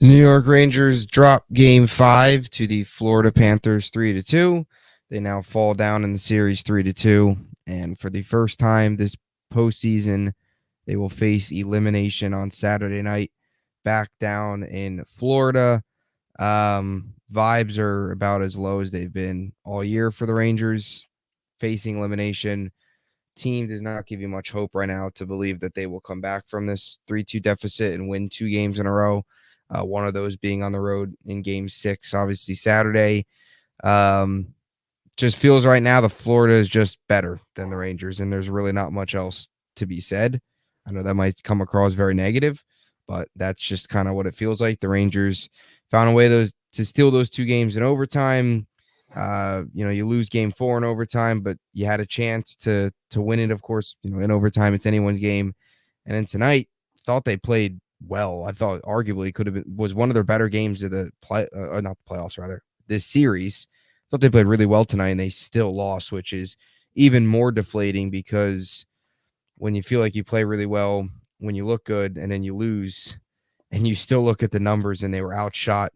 The New York Rangers drop Game 5 to the Florida Panthers 3-2. They now fall down in the series 3-2. And for the first time this postseason, they will face elimination on Saturday night back down in Florida. Vibes are about as low as they've been all year for the Rangers facing elimination. Team does not give you much hope right now to believe that they will come back from this 3-2 deficit and win 2 games in a row. One of those being on the road in Game 6, obviously Saturday. Just feels right now the Florida is just better than the Rangers, and there's really not much else to be said. I know that might come across very negative, but that's just kind of what it feels like. The Rangers found a way to steal those 2 games in overtime. You lose Game 4 in overtime, but you had a chance to win it. Of course, in overtime, it's anyone's game. And then tonight, thought they played well. I thought arguably was one of their better games of the not the playoffs, rather this series. Thought they played really well tonight, and they still lost, which is even more deflating because when you feel like you play really well, when you look good, and then you lose, and you still look at the numbers, and they were outshot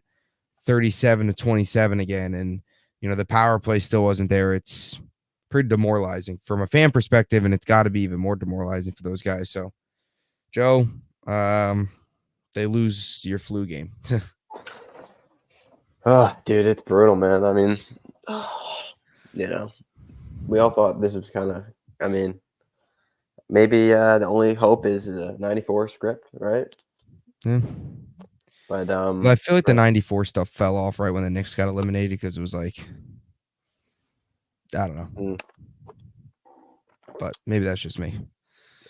37-27 again, and the power play still wasn't there. It's pretty demoralizing from a fan perspective, and it's got to be even more demoralizing for those guys. So, Joe, they lose your flu game. Oh, dude, it's brutal, man. I mean, we all thought this was kind of, maybe the only hope is the 94 script, right? Yeah. But I feel like the 94 stuff fell off right when the Knicks got eliminated because it was like, I don't know. But maybe that's just me.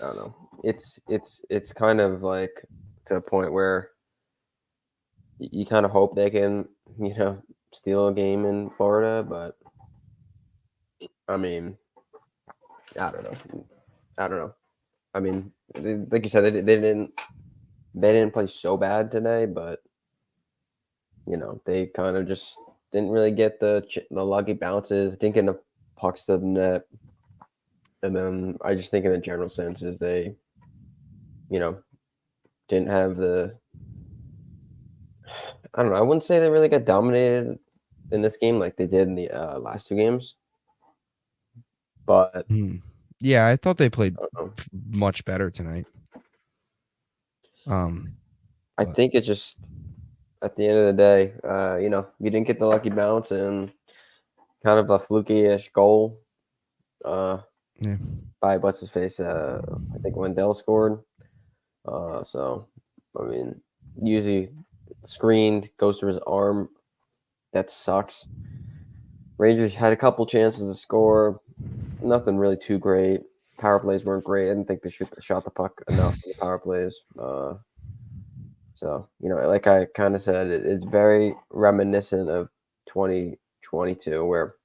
I don't know. It's kind of like to a point where you kind of hope they can, steal a game in Florida, but I mean, I don't know. I mean, like you said, they didn't play so bad today, but they kind of just didn't really get the lucky bounces, didn't get enough pucks to the net, and then I just think in the general sense is they, didn't have the. I don't know. I wouldn't say they really got dominated in this game like they did in the last 2 games, but yeah, I thought they played much better tonight. I think it's just at the end of the day, you didn't get the lucky bounce and kind of a fluky-ish goal by what's his face. I think Wendell scored. So I mean, usually screened goes through his arm. That sucks. Rangers had a couple chances to score. Nothing really too great. Power plays weren't great. I didn't think they shot the puck enough in the power plays. So, like I kind of said, it's very reminiscent of 2022 where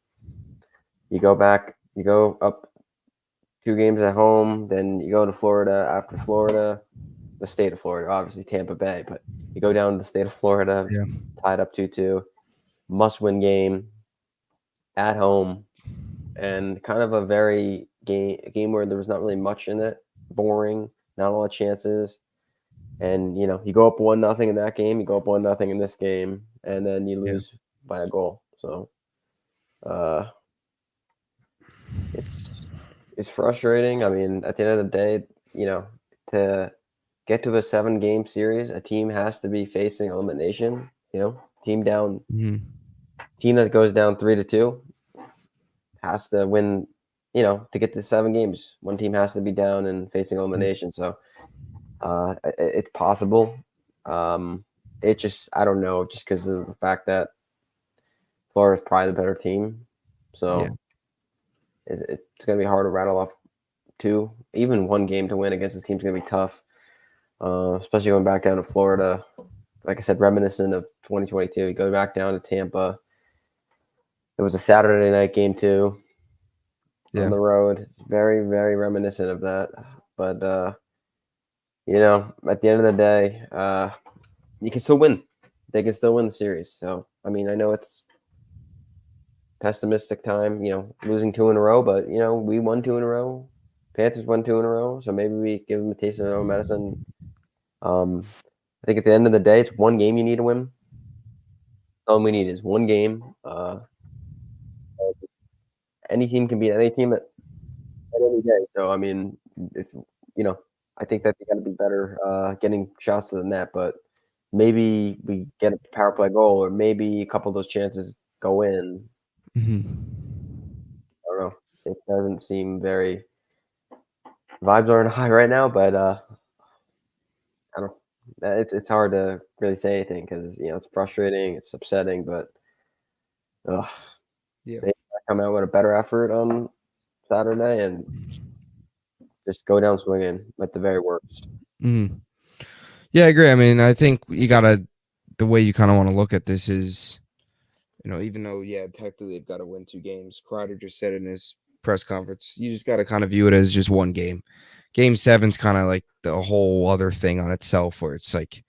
you go up 2 games at home, then you go to Florida after Florida, the state of Florida, obviously Tampa Bay, but you go down to the state of Florida, tied up 2-2, must-win game at home, and kind of a very game where there was not really much in it, boring, not a lot of chances. And, you go up 1-0 in that game, you go up 1-0 in this game, and then you lose by a goal. So it's frustrating. I mean, at the end of the day, to get to a 7-game series, a team has to be facing elimination. Team down, team that goes down 3-2 has to win. To get to 7 games, one team has to be down and facing elimination. So it's possible. It just, I don't know, just because of the fact that Florida's probably the better team. So it's going to be hard to rattle off 2, even 1 game to win against this team's going to be tough. Especially going back down to Florida. Like I said, reminiscent of 2022. You go back down to Tampa. It was a Saturday night game too. On the road. It's very, very reminiscent of that. But at the end of the day, you can still win. They can still win the series. So, I mean, I know it's pessimistic time, losing 2 in a row, but, we won 2 in a row. Panthers won 2 in a row. So maybe we give them a taste of their own medicine. I think at the end of the day, it's one game you need to win. All we need is one game. Any team can beat any team at any day. So I mean, if you know, I think that they got to be better getting shots to the net. But maybe we get a power play goal, or maybe a couple of those chances go in. I don't know. It doesn't seem very. Vibes aren't high right now, but I don't. It's hard to really say anything because it's frustrating, it's upsetting, but ugh, Yeah. maybe I come out with a better effort on Saturday and just go down swinging at the very worst. Yeah, I agree. I mean, I think you gotta the way you kind of want to look at this is, even though technically they've got to win 2 games. Kreider just said in his press conference, you just got to kind of view it as just one game. Game 7's kind of like the whole other thing on itself, where it's like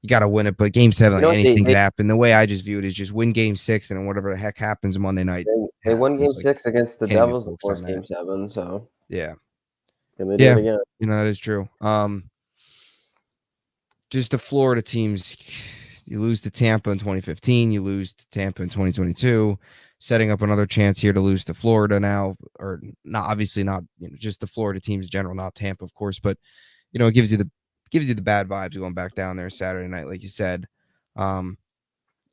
you got to win it, but Game 7, You like know what anything could happen. The way I just view it is just win Game 6, and then whatever the heck happens Monday night they won happens. Game 6 against the Can't even Devils the focus on first that. Game 7, so Yeah, can they do it again? that is true. Just the Florida teams, you lose to Tampa in 2015, you lose to Tampa in 2022, setting up another chance here to lose to Florida now, or not, obviously not, just the Florida teams in general, not Tampa, of course, but it gives you the bad vibes going back down there Saturday night, like you said. They're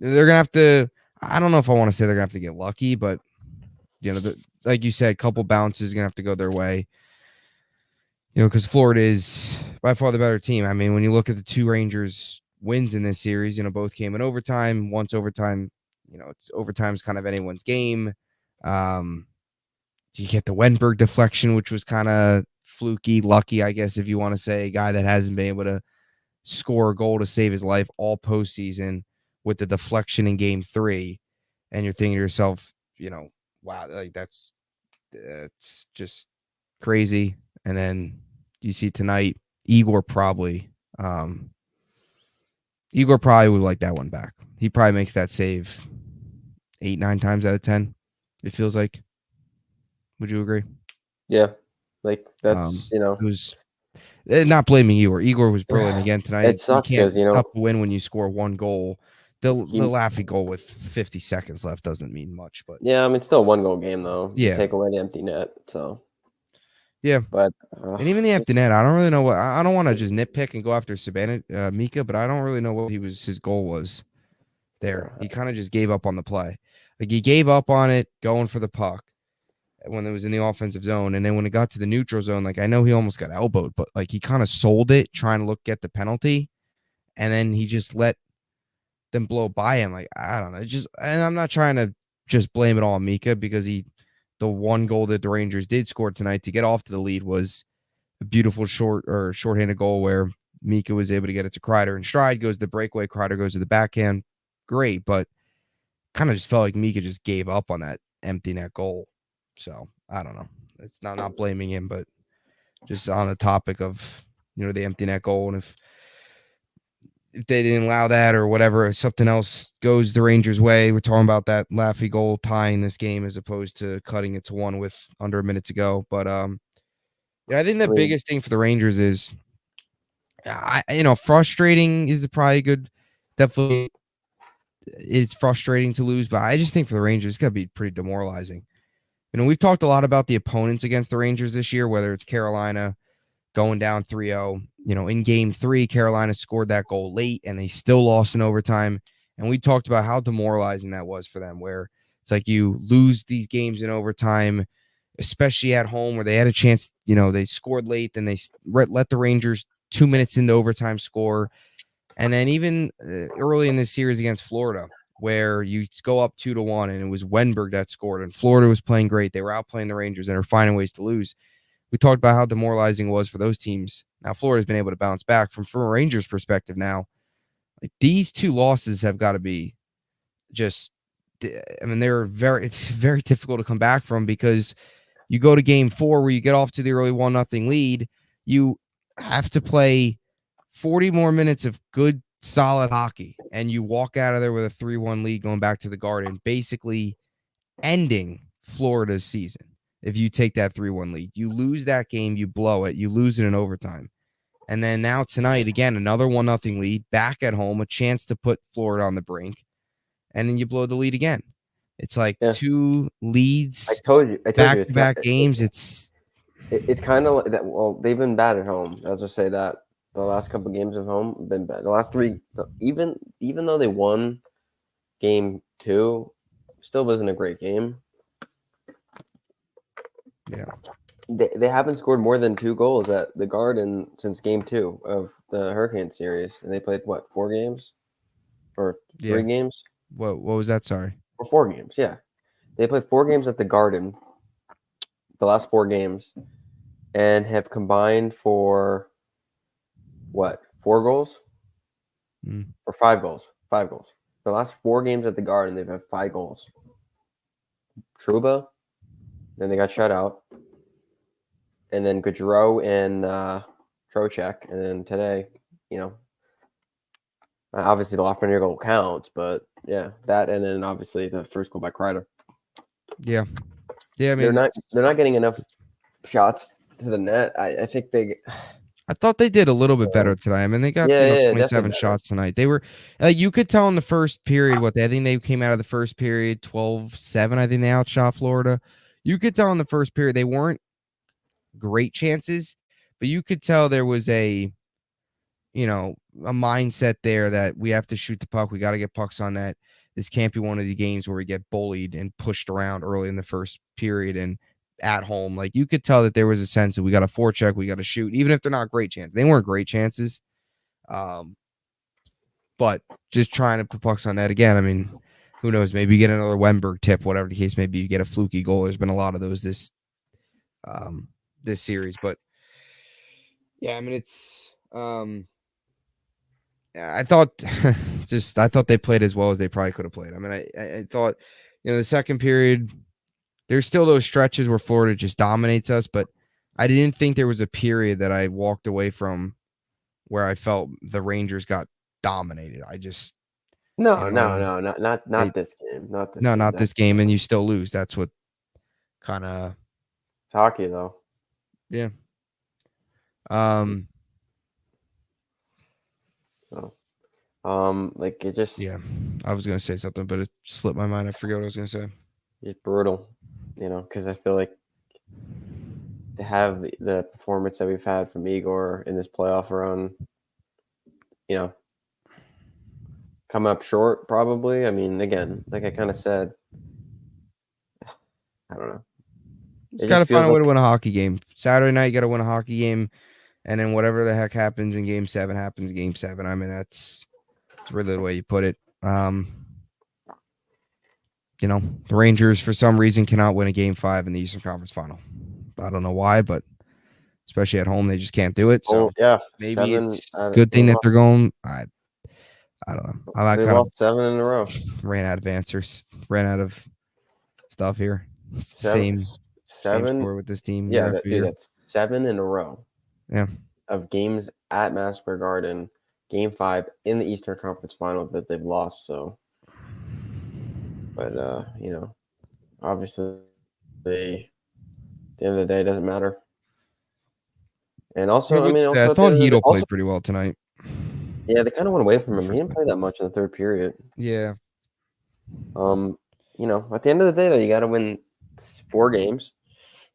gonna have to. I don't know if I want to say they're gonna have to get lucky, but like you said, couple bounces gonna have to go their way. Because Florida is by far the better team. I mean, when you look at the 2 Rangers wins in this series, both came in overtime. Once overtime, it's overtime's kind of anyone's game. You get the Wenberg deflection, which was kind of fluky, lucky, I guess, if you want to say, a guy that hasn't been able to score a goal to save his life all postseason with the deflection in Game 3, and you're thinking to yourself, wow, like that's just crazy. And then you see tonight, Igor probably would like that one back. He probably makes that save 8, 9 times out of 10. It feels like. Would you agree? Yeah, like that's It was not blaming Igor. Igor was brilliant again tonight. It You sucks can't because tough to win when you score 1 goal. The Laffy goal with 50 seconds left doesn't mean much, but yeah, I mean, it's still a 1-goal game though. You yeah, take away the empty net, so yeah. but And even the empty net, I don't really know what. I don't want to just nitpick and go after Savannah Mika, but I don't really know what his goal was there. He kind of just gave up on the play. Like he gave up on it going for the puck when it was in the offensive zone, and then when it got to the neutral zone, like I know he almost got elbowed, but like he kind of sold it trying to get the penalty, and then he just let them blow by him. Like I don't know, and I'm not trying to just blame it all on Mika because the 1 goal that the Rangers did score tonight to get off to the lead was a beautiful shorthanded goal where Mika was able to get it to Kreider, and Stride goes to the breakaway. Kreider goes to the backhand. Great, but kind of just felt like Mika just gave up on that empty net goal. So I don't know. It's not blaming him, but just on the topic of the empty net goal, and if they didn't allow that or whatever, if something else goes the Rangers' way, we're talking about that Laffy goal tying this game as opposed to cutting it to 1 with under a minute to go. But I think the biggest thing for the Rangers is, frustrating is probably good. Definitely, it's frustrating to lose, but I just think for the Rangers, it's gonna be pretty demoralizing. We've talked a lot about the opponents against the Rangers this year, whether it's Carolina going down 3-0. In Game 3, Carolina scored that goal late, and they still lost in overtime. And we talked about how demoralizing that was for them, where it's like you lose these games in overtime, especially at home where they had a chance. They scored late, then they let the Rangers 2 minutes into overtime score. And then even early in this series against Florida, where you go up 2-1, and it was Wenberg that scored, and Florida was playing great. They were outplaying the Rangers and are finding ways to lose. We talked about how demoralizing it was for those teams. Now Florida's been able to bounce back from a Rangers perspective. Now, like these 2 losses have got to be just. I mean, they're it's very difficult to come back from because you go to Game 4 where you get off to the early 1-0 lead. You have to play 40 more minutes of good, solid hockey, and you walk out of there with a 3-1 lead going back to the Garden, basically ending Florida's season. If you take that 3-1 lead, you lose that game, you blow it, you lose it in overtime. And then now tonight, again, another 1-0 lead, back at home, a chance to put Florida on the brink, and then you blow the lead again. It's like 2 leads. I told you, back-to-back games. It's kind of like that. Well, they've been bad at home. I'll just say that the last couple of games at home have been bad. The last 3, even though they won game 2, still wasn't a great game. Yeah. They haven't scored more than 2 goals at the Garden since game 2 of the Hurricane series, and they played 4 games or 3 games. What was that? Sorry. Or 4 games. Yeah, they played 4 games at the Garden. The last 4 games, and have combined for 4 goals or 5 goals. 5 goals. The last 4 games at the Garden, they've had 5 goals. Trouba, then they got shut out, and then Gaudreau and Trocheck, and then today, obviously the Lafreniere goal counts, but yeah, that, and then obviously the first goal by Kreider. Yeah. I mean, they're not getting enough shots to the net. I think I thought they did a little bit better tonight. I mean, they got 27 shots tonight. They were, you could tell in the first period I think they came out of the first period 12-7. I think they outshot Florida. You could tell in the first period they weren't great chances, but you could tell there was a mindset there that we have to shoot the puck. We got to get pucks on net. This can't be one of the games where we get bullied and pushed around early in the first period and at home. Like, you could tell that there was a sense that we got to forecheck, we got to shoot, even if they're not great chances. They weren't great chances. But just trying to put pucks on net again. I mean, who knows? Maybe you get another Wenberg tip, whatever the case may be. You get a fluky goal. There's been a lot of those this series, but yeah, I mean, it's I thought they played as well as they probably could have played. I mean, I thought, the second period, there's still those stretches where Florida just dominates us, but I didn't think there was a period that I walked away from where I felt the Rangers got dominated. I just not this game. Not this game, and you still lose. That's what kind of. It's hockey, though. Yeah. It just. Yeah, I was gonna say something, but it slipped my mind. I forget what I was gonna say. It's brutal, because I feel like to have the performance that we've had from Igor in this playoff run, come up short probably. I mean, again, like I kind of said, I don't know. Just got to find a way to win a hockey game. Saturday night, you got to win a hockey game, and then whatever the heck happens in Game 7 happens in Game 7. I mean, that's really the way you put it. The Rangers, for some reason, cannot win a Game 5 in the Eastern Conference Final. I don't know why, but especially at home, they just can't do it. So maybe it's a good thing that they're going. I don't know. They lost 7 in a row. Ran out of answers. Ran out of stuff here. It's the same story with this team. Yeah, that's 7 in a row. Yeah. Of games at Madison Square Garden, Game 5 in the Eastern Conference Final that they've lost. So, but obviously, at the end of the day, it doesn't matter. And also, I thought Heedle played pretty well tonight. Yeah, they kind of went away from him. He didn't play that much in the third period. Yeah. At the end of the day, though, you got to win 4 games,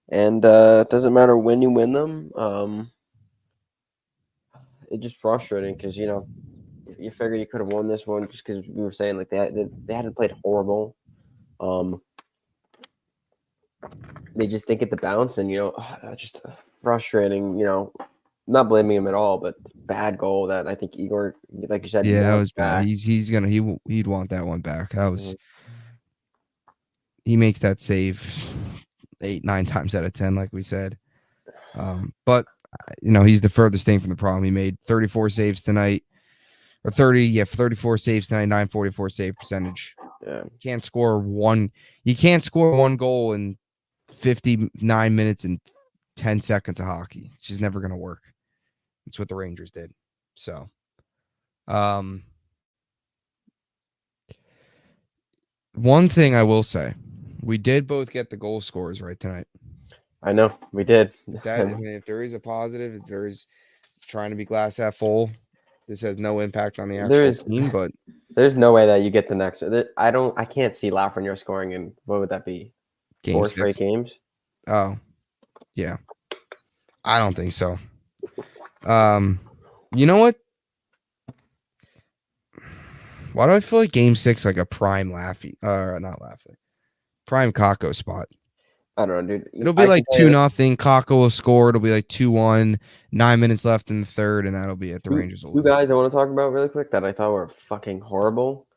and it doesn't matter when you win them. It's just frustrating because you figure you could have won this one just because we were saying like they hadn't played horrible. They just didn't get the bounce, and just frustrating. Not blaming him at all, but bad goal that I think Igor, like you said, that was bad. He'd want that one back. That was he makes that save 8-9 times out of 10, like we said. But he's the furthest thing from the problem. He made 34 saves tonight, or 34 saves tonight, 944 save percentage. Yeah, you can't score one goal in 59 minutes and 10 seconds of hockey. It's just never going to work. It's what the Rangers did. So, one thing I will say, we did both get the goal scorers right tonight. I know we did. If there is a positive, if there is trying to be glass half full. This has no impact on the actual There's team, but there's no way that you get the next. I can't see Lafreniere scoring in what would that be? game 4 6. straight games. Oh, yeah. I don't think so. You know what? Why do I feel like game 6 like a prime Laffy? Not Laffy. Prime Kako spot. I don't know, dude. It'll be like 2-0. Kako will score. It'll be like 2-1. 9 minutes left in the third, and that'll be it. The Rangers will Two win. guys I want to talk about really quick that I thought were fucking horrible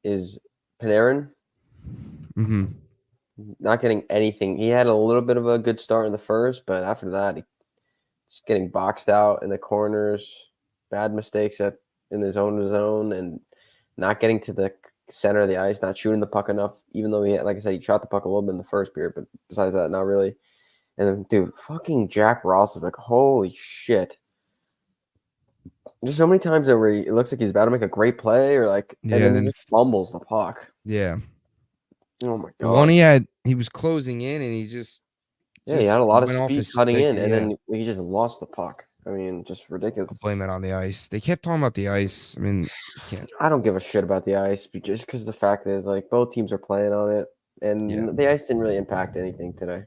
is Panarin. Mm-hmm. Not getting anything. He had a little bit of a good start in the first, but after that, he's getting boxed out in the corners, bad mistakes in his own zone, and not getting to the center of the ice, not shooting the puck enough, even though like I said, he shot the puck a little bit in the first period, but besides that, not really. And then, dude, fucking Jack Roslovic, holy shit. There's so many times where it looks like he's about to make a great play, or and then he just fumbles the puck. Yeah. Oh my god. The one he was closing in, and he just he had a lot of speed cutting in, and then he just lost the puck. I mean, just ridiculous. I'll blame it on the ice. They kept talking about the ice. I mean, I don't give a shit about the ice, just because the fact is, like, both teams are playing on it, and the ice didn't really impact anything today.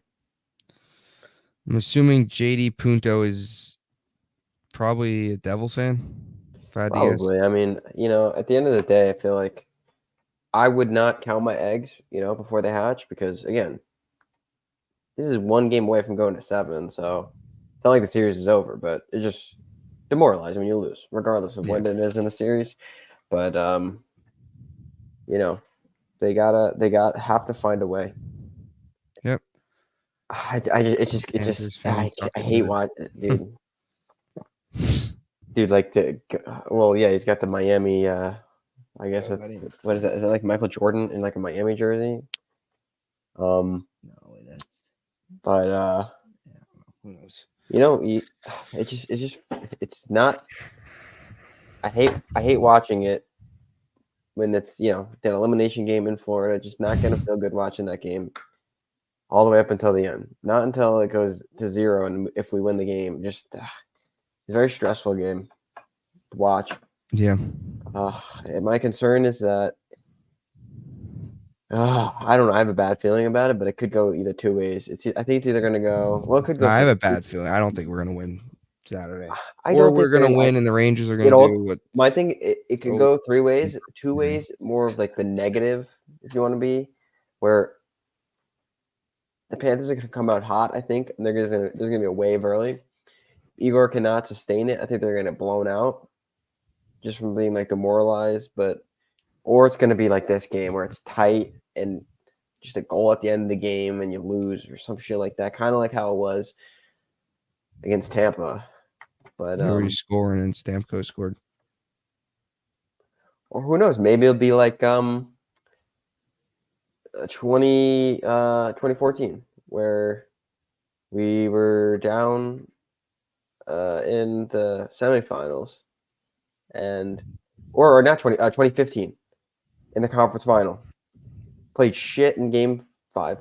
I'm assuming JD Punto is probably a Devils fan. Probably. I mean, at the end of the day, I feel like I would not count my eggs, before they hatch, because again, this is 1 game away from going to 7, so it's not like the series is over, but it's just demoralizing when you lose, regardless of when it is in the series. But they have to find a way. Yep. I hate watching, dude. Dude, like he's got the Miami. I guess what is that? Is that like Michael Jordan in like a Miami jersey? No, that's. But who knows? It's not. I hate watching it when it's the elimination game in Florida. Just not gonna feel good watching that game all the way up until the end. Not until it goes to 0, and if we win the game, just it's a very stressful game to watch. Yeah. My concern is that I don't know. I have a bad feeling about it, but it could go either 2 ways. I think it's either going to go. Well, it could go. I have a bad feeling. I don't think we're going to win Saturday. Or we're going to win, and the Rangers are going to do what. My thing, it could go 3 ways. 2 ways, more of like the negative, if you want to be, where the Panthers are going to come out hot. I think and there's going to be a wave early. Igor cannot sustain it. I think they're going to get blown out just from being like demoralized, or it's going to be like this game where it's tight and just a goal at the end of the game and you lose or some shit like that. Kind of like how it was against Tampa. But who scoring and Stamkos scored. Or who knows? Maybe it'll be like 2014 where we were down in the semifinals or not 2015 in the conference final. Played shit in game 5,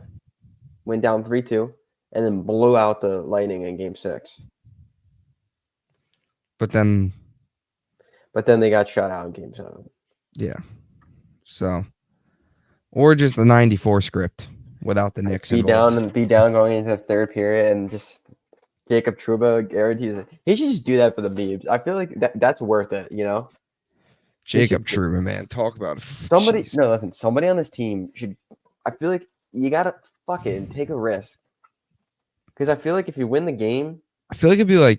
went down 3-2, and then blew out the Lightning in game 6. But then they got shut out in game 7. Yeah. So, or just the 94 script without the Knicks involved. Be down going into the third period, and just Jacob Trouba guarantees it. He should just do that for the memes. I feel like that's worth it, Jacob Trouba, man, talk about it. Somebody on this team should. I feel like you gotta fucking take a risk, because I feel like if you win the game, I feel like it'd be like.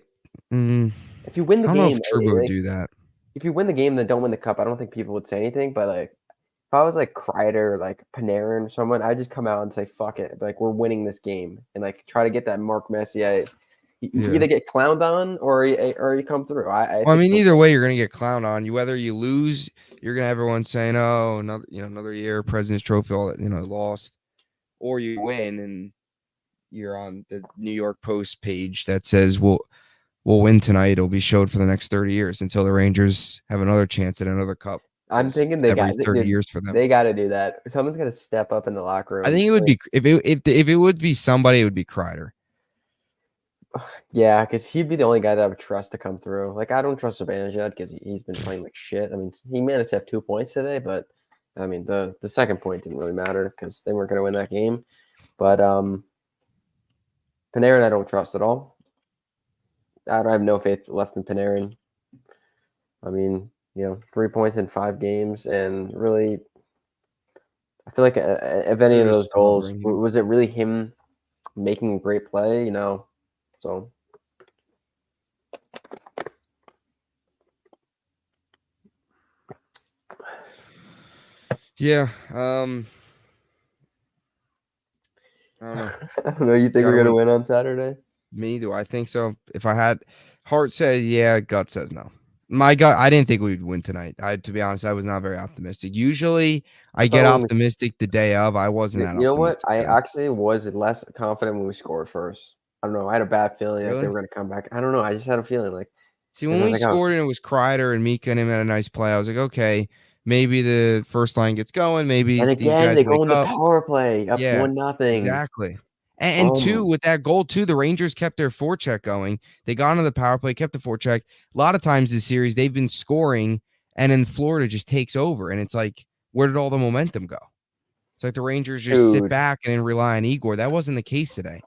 If you win the game, I don't know if Trouba would do that. If you win the game, then don't win the cup. I don't think people would say anything. But like, if I was like Kreider or like Panarin or someone, I'd just come out and say fuck it. Like, we're winning this game, and like try to get that Mark Messier. You either get clowned on or you come through. I mean, either way, you're gonna get clowned on. Whether you lose, you're gonna have everyone saying, "Oh, another year, President's Trophy, all that lost," or you win and you're on the New York Post page that says, "We'll win tonight. It'll be showed for the next 30 years until the Rangers have another chance at another cup." I'm thinking every 30 years for them. They got to do that. Someone's gonna step up in the locker room. I think it would be if it would be somebody, it would be Kreider. Yeah, because he'd be the only guy that I would trust to come through. Like, I don't trust Zibanejad because he's been playing like shit. I mean, he managed to have 2 points today, but I mean, the second point didn't really matter because they weren't going to win that game. But Panarin, I don't trust at all. I have no faith left in Panarin. I mean, 3 points in 5 games, and really, I feel like if any They're of just those goals, smothering him. was it really him making a great play? So. Yeah. I don't know. I don't know. You think we're going to win on Saturday? Me, do I think so? If I had heart says yeah, gut says no. My gut, I didn't think we'd win tonight. To be honest, I was not very optimistic. Usually I get optimistic the day of. I wasn't that You know what? optimistic. I actually was less confident when we scored first. I don't know. I had a bad feeling that they Really? were going to come back. I don't know. I just had a feeling like. See, when we scored and it was Kreider and Mika and him had a nice play, I was like, okay, maybe the first line gets going. Maybe And these again, guys they go wake in the up. power play up Yeah, 1-0. exactly. And two, with that goal too, the Rangers kept their forecheck going. They got into the power play, kept the forecheck. A lot of times this series, they've been scoring, and then Florida just takes over. And it's like, where did all the momentum go? It's like the Rangers just sit back and then rely on Igor. That wasn't the case today.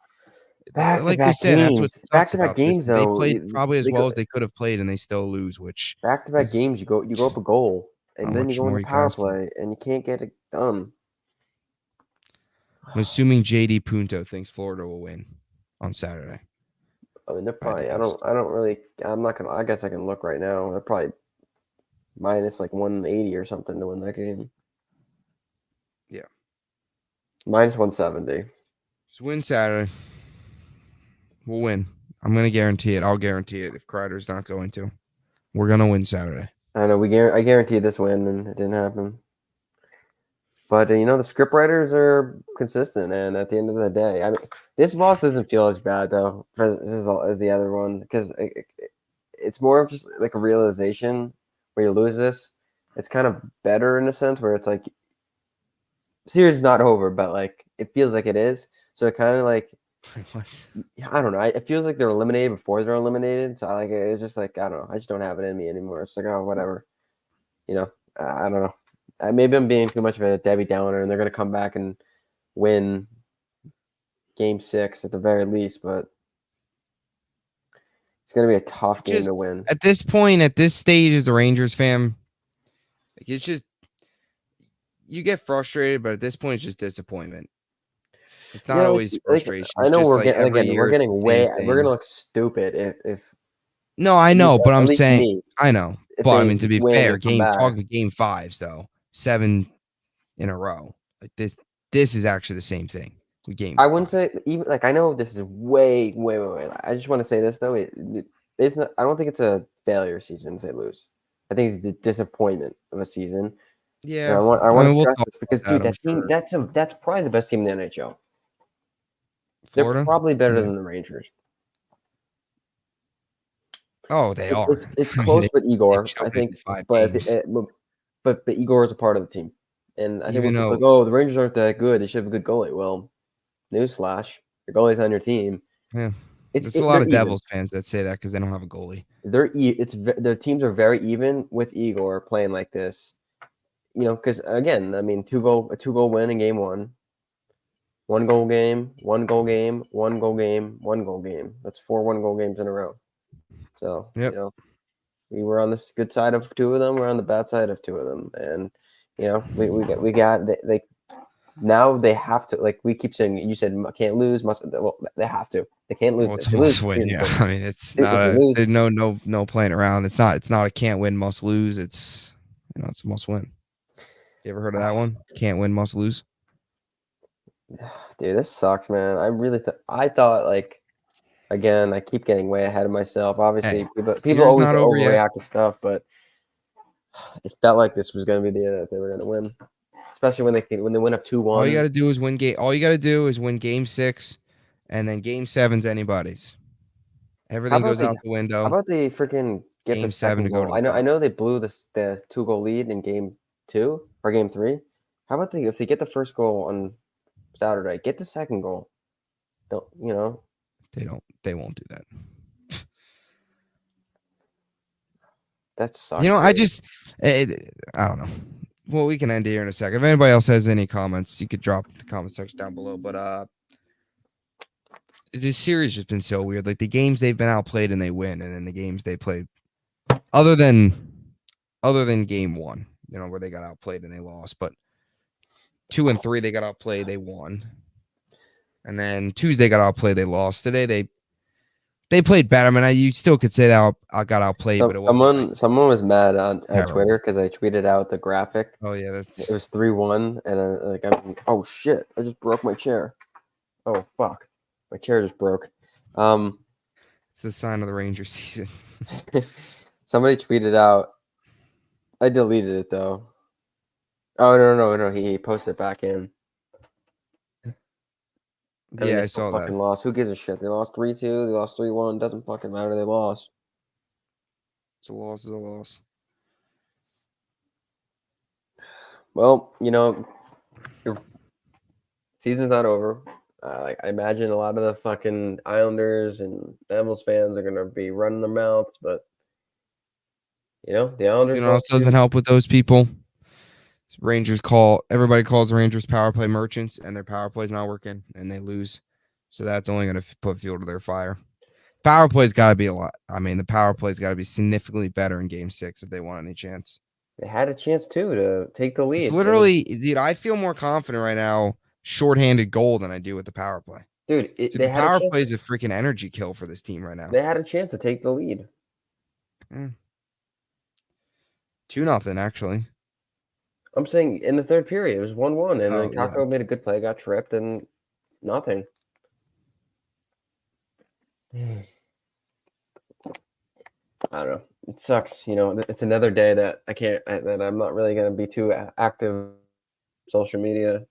Like we said, that's what sucks about this. They played probably as well as they could have played, and they still lose, which back-to-back games, you go up a goal, and then you go in the power for. play, and you can't get it done. I'm assuming JD Punto thinks Florida will win on Saturday. I mean, they're probably. I don't really. I'm not gonna. I guess I can look right now. They're probably minus like 180 or something to win that game. Yeah, minus 170. Just win Saturday. We'll win. I'm gonna guarantee it. I'll guarantee it. If Kreider's not going to, we're gonna win Saturday. I know. I guarantee this win, and it didn't happen. But the script writers are consistent, and at the end of the day, I mean, this loss doesn't feel as bad though as the other one because it's more of just like a realization where you lose this. It's kind of better in a sense where it's like series is not over, but like it feels like it is. So it kind of like I don't know. It feels like they're eliminated before they're eliminated. So it's just like I don't know. I just don't have it in me anymore. It's like whatever. I don't know. Maybe I'm being too much of a Debbie Downer, and they're going to come back and win Game 6 at the very least, but it's going to be a tough game to win. At this point, at this stage, as a Rangers fan, it's just you get frustrated, but at this point, it's just disappointment. It's not always frustration. I know we're getting way. We're going to look stupid if. No, I know, but I'm saying me, I know. But I mean, to be fair, talking game 5s though, 7 in a row. Like this is actually the same thing with game. I wouldn't say even like I know this is way. I just want to say this though. It's not. I don't think it's a failure season if they lose. I think it's the disappointment of a season. Yeah, and I want to stress this because dude, that team that's probably the best team in the NHL. Florida? They're probably better than the Rangers. Oh, they are. It's close with Igor, I think, but Igor is a part of the team, and I think like, the Rangers aren't that good. They should have a good goalie. Well, newsflash, your goalie's on your team. Yeah, it's a lot of Devils fans that say that because they don't have a goalie. Their teams are very even with Igor playing like this. Because again, I mean, a 2-goal win in game 1. 1-goal game, 1-goal game, 1-goal game, 1-goal game. That's 4 1-goal games in a row. So, we were on this good side of 2 of them. We're on the bad side of 2 of them. And, we got now they have to, like we keep saying, you said can't lose, they have to. They can't lose. Well, it's a must win, yeah. I mean, it's not there's no playing around. It's not a can't win, must lose. It's, it's a must win. You ever heard of that one? Can't win, must lose. Dude, this sucks, man. I thought like, again, I keep getting way ahead of myself. Obviously, people always overreact to stuff, but it felt like this was going to be the year that they were going to win, especially when they went up 2-1. All you got to do is win game. All you got to do is win game 6, and then game 7's anybody's. Everything goes out the window. How about they freaking get the second goal? I know they blew the 2-goal lead in game 2 or game 3. How about if they get the first goal on Saturday, get the second goal? Don't They won't do that. That sucks. You know, I don't know. Well, we can end here in a second. If anybody else has any comments, you could drop the comment section down below. But this series has been so weird. Like the games they've been outplayed and they win, and then the games they played, other than game 1, you know, where they got outplayed and they lost. But 2 and 3 they got outplayed, they won, and then Tuesday got outplayed, they lost. Today they played better. I mean, you still could say that I got outplayed, but it wasn't. Someone was mad on Twitter because I tweeted out the graphic. Oh yeah, it was 3-1, and oh shit! I just broke my chair. Oh fuck, my chair just broke. It's the sign of the Rangers season. Somebody tweeted out. I deleted it though. Oh no! He posted it back in. Yeah, I saw that. Lost. Who gives a shit? They lost 3-2. They lost 3-1. Doesn't fucking matter. They lost. It's a loss. Is a loss. Well, you know, your season's not over. I imagine a lot of the fucking Islanders and Devils fans are gonna be running their mouths, but you know, the Islanders. You know, it doesn't help with those people. Everybody calls Rangers power play merchants, and their power play is not working, and they lose. So that's only going to put fuel to their fire. Power play's got to be a lot. I mean, the power play's got to be significantly better in Game 6 if they want any chance. They had a chance too to take the lead. It's literally, dude, I feel more confident right now shorthanded goal than I do with the power play. Dude, the power play is a freaking energy kill for this team right now. They had a chance to take the lead. 2-0, actually. I'm saying in the third period, it was 1-1, and then Kako made a good play, got tripped, and nothing. I don't know. It sucks. You know, it's another day that that I'm not really going to be too active social media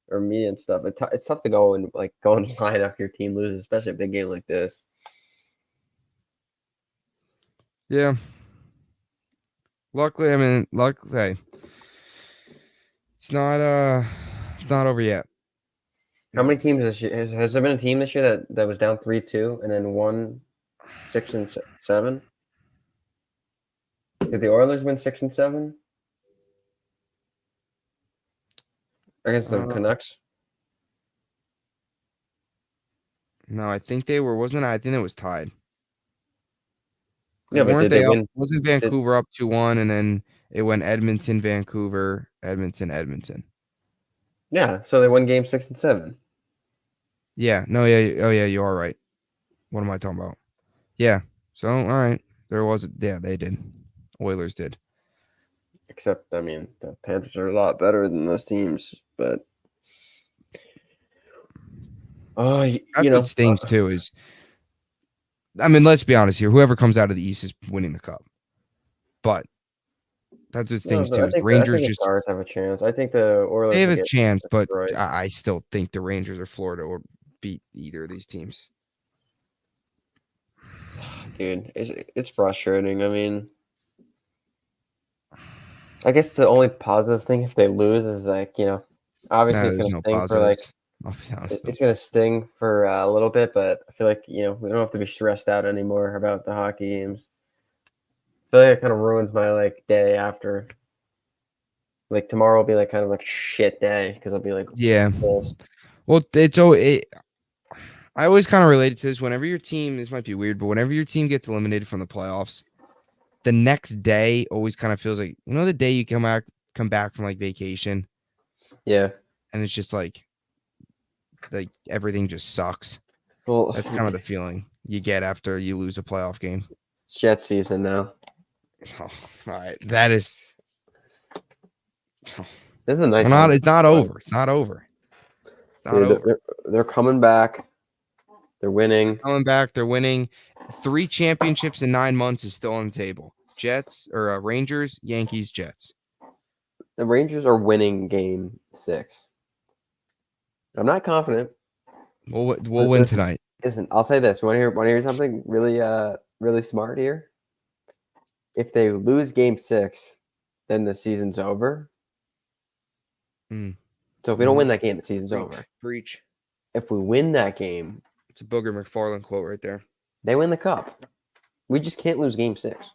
or media and stuff. It's tough to go and go in line after your team loses, especially a big game like this. Yeah. Luckily, it's not over yet. How many teams this year? Has there been a team this year that was down 3-2 and then won 6 and 7? Did the Oilers win 6 and 7 against the Canucks? No, I think they were. I think it was tied. Yeah, but did they win? Wasn't Vancouver up 2-1, and then it went Edmonton, Vancouver, Edmonton. Yeah, so they won game 6 and 7. Yeah, no, yeah, oh yeah, you are right. What am I talking about? Yeah, so all right, they did. Oilers did. Except, I mean, the Panthers are a lot better than those teams, but what stings too is, I mean, let's be honest here. Whoever comes out of the East is winning the cup, but that's what stings too. Rangers the Stars have a chance. I think the Oilers have a chance, but I still think the Rangers or Florida will beat either of these teams. Dude, it's frustrating. I mean, I guess the only positive thing if they lose is obviously it's going to sting for it's going to sting for a little bit, but I feel like, we don't have to be stressed out anymore about the hockey games. I feel like it kind of ruins my day after. Tomorrow will be kind of a shit day because I'll be pissed. Well, I always kind of related to this. Whenever your team, this might be weird, but whenever your team gets eliminated from the playoffs, the next day always kind of feels like, the day you come back from vacation. Yeah. And it's just like everything just sucks. Well, that's kind of the feeling you get after you lose a playoff game. It's Jet season now. Oh, all right. That is. This is a nice. It's not over. It's not over. It's not over. They're coming back. They're winning. Coming back. They're winning. 3 championships in 9 months is still on the table. Rangers, Yankees, Jets. The Rangers are winning game 6. I'm not confident. We'll win tonight. Listen, I'll say this. Want to hear something really smart here? If they lose game 6, then the season's over. So if we don't win that game, the season's over. Breach. If we win that game, It's a Booger McFarland quote right there. They win the cup. We just can't lose Game 6.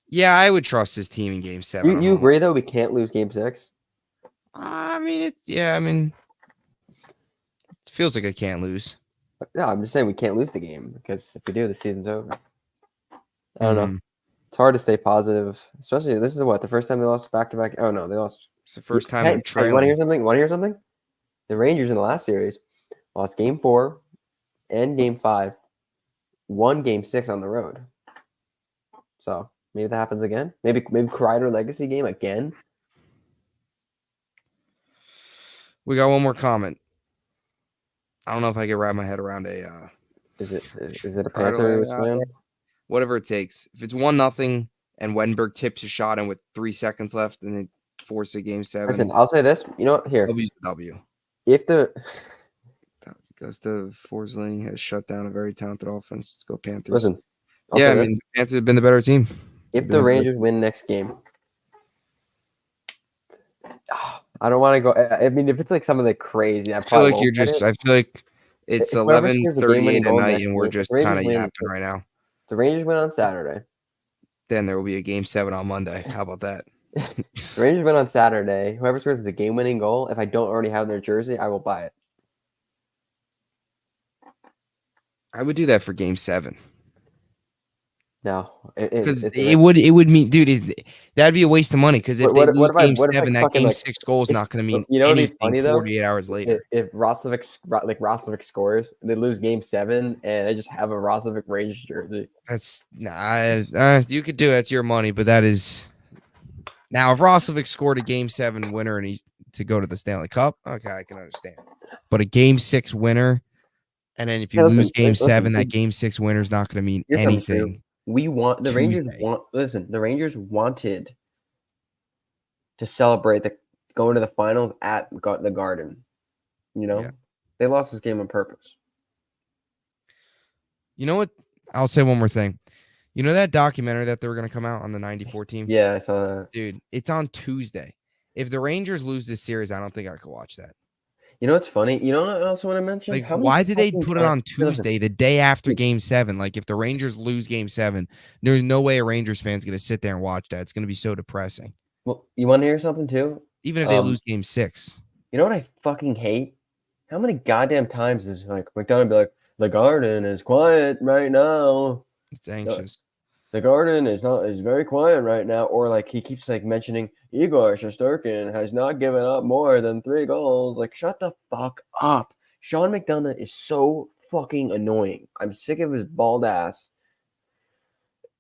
Yeah, I would trust this team in Game 7. You agree though? We can't lose Game 6. I mean, it feels like I can't lose. No, I'm just saying we can't lose the game because if we do, the season's over. I don't know. It's hard to stay positive, especially this is what the first time they lost back-to-back. Oh no, they lost. It's the first time Hey, they're trailing. You want to hear something? Want to hear something? The Rangers in the last series lost Game 4 and Game 5, won Game 6 on the road. So maybe that happens again. Maybe Kreider legacy game again. We got one more comment. I don't know if I can wrap my head around a. Is it a Panthers win? Whatever it takes. If it's 1-0 and Wenberg tips a shot in with 3 seconds left and they force a Game 7. Listen, I'll say this. You know what? Here. W. If the Gustav Forsling has shut down a very talented offense. Let's go Panthers. Listen. The Panthers have been the better team. If the Rangers win next game, I don't want to go. I mean, if it's like something like crazy, I feel like it's 11:38 at night and we're just kind of yapping right now. The Rangers win on Saturday. Then there will be a Game 7 on Monday. How about that? The Rangers win on Saturday. Whoever scores the game-winning goal, if I don't already have their jersey, I will buy it. I would do that for Game 7. No, because it would mean, dude, that'd be a waste of money. Because if they lose Game 7, that Game 6 goal is not going to mean anything. Funny, 48 hours later, if Roslovic scores, they lose Game 7, and they just have a Roslovic Rangers jersey. That's you could do it. That's your money, but that is now if Roslovic scored a Game 7 winner and he's to go to the Stanley Cup, okay, I can understand. But a Game 6 winner, and then if you lose Game 7, that Game 6 winner is not going to mean anything. The Rangers wanted to celebrate going to the finals at the Garden. You know, They lost this game on purpose. You know what? I'll say one more thing. You know that documentary that they were going to come out on the 94 team? Yeah, I saw that. Dude, it's on Tuesday. If the Rangers lose this series, I don't think I could watch that. You know what's funny? You know what I also want to mention? Like, why did they put it on Tuesday, the day after Game 7? Like, if the Rangers lose Game 7, there's no way a Rangers fan's going to sit there and watch that. It's going to be so depressing. Well, you want to hear something, too? Even if they lose Game 6. You know what I fucking hate? How many goddamn times is, like, McDonough be like, the Garden is quiet right now. It's anxious. The Garden is very quiet right now. Or, like, he keeps, like, mentioning Igor Shesterkin has not given up more than 3 goals. Like, shut the fuck up. Sean McDonough is so fucking annoying. I'm sick of his bald ass.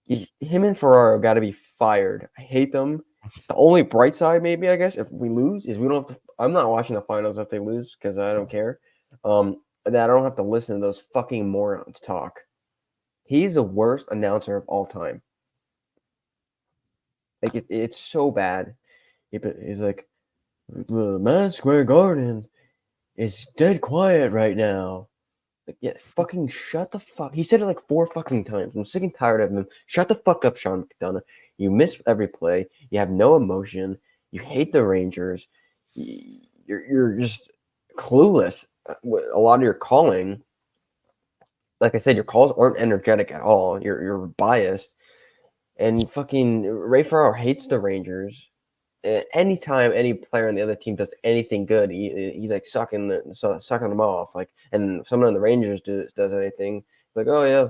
Him and Ferraro got to be fired. I hate them. The only bright side, maybe, I guess, if we lose, is we don't have to. I'm not watching the finals if they lose because I don't care. That I don't have to listen to those fucking morons talk. He's the worst announcer of all time. Like, it's so bad. He's like, the Madison Square Garden is dead quiet right now. Like, yeah, fucking shut the fuck. He said it like 4 fucking times. I'm sick and tired of him. Shut the fuck up, Sean McDonough. You miss every play. You have no emotion. You hate the Rangers. You're just clueless. A lot of your calling, like I said, your calls aren't energetic at all. You're biased. And fucking Ray Ferraro hates the Rangers. Anytime any player on the other team does anything good, he's like sucking them off. Like, and someone on the Rangers does anything, like, oh yeah,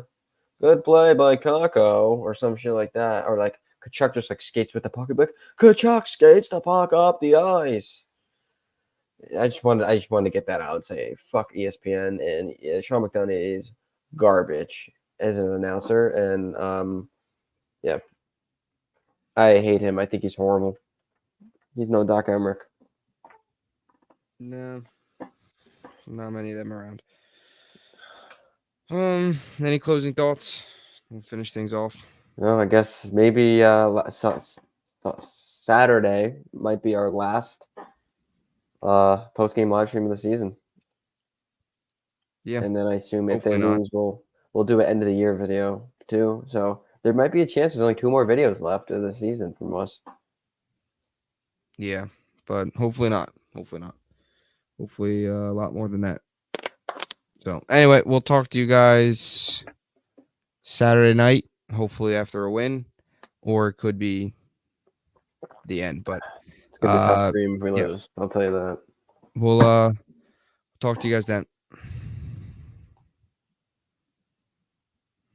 good play by Kako or some shit like that, or like Kachuk just like skates with the puck, like Kachuk skates the puck up the ice. I just wanted to get that out and say fuck ESPN, and Sean McDonough is garbage as an announcer, and yeah, I hate him. I think he's horrible. He's no Doc Emmerich. No, not many of them around. Any closing thoughts? We'll finish things off. Well, I guess maybe Saturday might be our last post-game live stream of the season. Yeah, and then I assume if they lose, we'll do an end of the year video too. So there might be a chance there's only 2 more videos left of the season from us. Yeah, but hopefully not. Hopefully a lot more than that. So anyway, we'll talk to you guys Saturday night, hopefully after a win, or it could be the end. But it's gonna be a tough stream if we lose. I'll tell you that. We'll talk to you guys then.